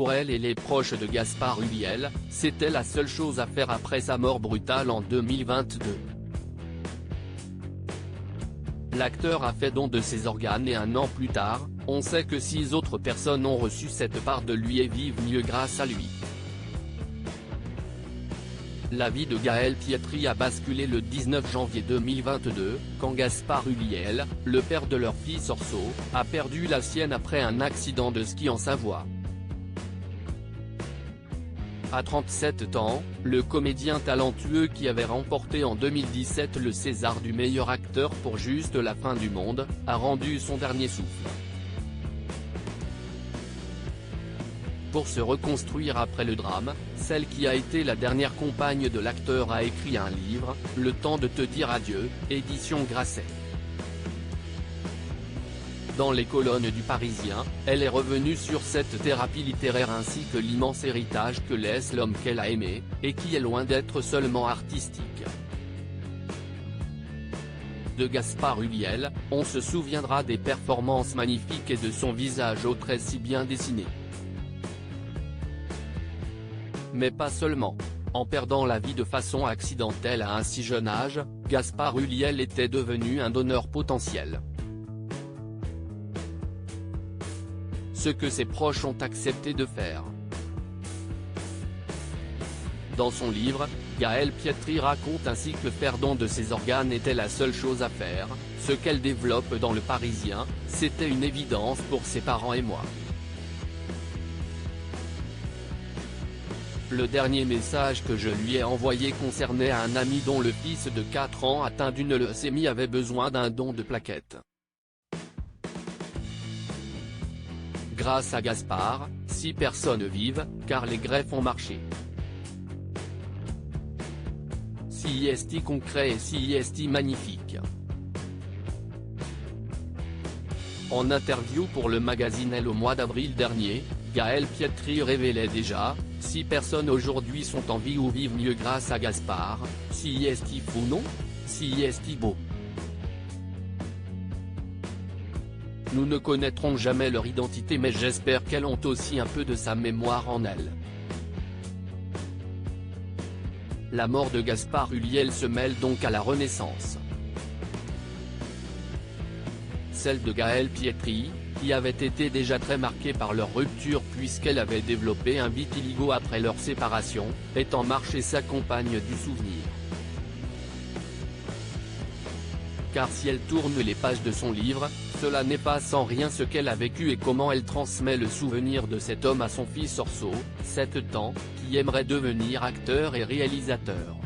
Pour elle et les proches de Gaspard Ulliel, c'était la seule chose à faire après sa mort brutale en 2022. L'acteur a fait don de ses organes et un an plus tard, on sait que 6 autres personnes ont reçu cette part de lui et vivent mieux grâce à lui. La vie de Gaël Pietri a basculé le 19 janvier 2022, quand Gaspard Ulliel, le père de leur fils Orso, a perdu la sienne après un accident de ski en Savoie. À 37 ans, le comédien talentueux qui avait remporté en 2017 le César du meilleur acteur pour Juste la fin du monde, a rendu son dernier souffle. Pour se reconstruire après le drame, celle qui a été la dernière compagne de l'acteur a écrit un livre, Le temps de te dire adieu, édition Grasset. Dans les colonnes du Parisien, elle est revenue sur cette thérapie littéraire ainsi que l'immense héritage que laisse l'homme qu'elle a aimé, et qui est loin d'être seulement artistique. De Gaspard Ulliel, on se souviendra des performances magnifiques et de son visage aux traits si bien dessinés. Mais pas seulement. En perdant la vie de façon accidentelle à un si jeune âge, Gaspard Ulliel était devenu un donneur potentiel. Ce que ses proches ont accepté de faire. Dans son livre, Gaël Pietri raconte ainsi que faire don de ses organes était la seule chose à faire, ce qu'elle développe dans Le Parisien, c'était une évidence pour ses parents et moi. Le dernier message que je lui ai envoyé concernait un ami dont le fils de 4 ans atteint d'une leucémie avait besoin d'un don de plaquettes. Grâce à Gaspard, 6 personnes vivent, car les greffes ont marché. CIST concret et CIST magnifique. En interview pour le magazine Elle au mois d'avril dernier, Gaël Pietri révélait déjà, 6 personnes aujourd'hui sont en vie ou vivent mieux grâce à Gaspard, CIST fou non, CIST beau. Nous ne connaîtrons jamais leur identité mais j'espère qu'elles ont aussi un peu de sa mémoire en elles. La mort de Gaspard Ulliel se mêle donc à la renaissance. Celle de Gaël Pietri, qui avait été déjà très marquée par leur rupture puisqu'elle avait développé un vitiligo après leur séparation, est en marche et s'accompagne du souvenir. Car si elle tourne les pages de son livre, cela n'est pas sans rien ce qu'elle a vécu et comment elle transmet le souvenir de cet homme à son fils Orso, 7 ans, qui aimerait devenir acteur et réalisateur.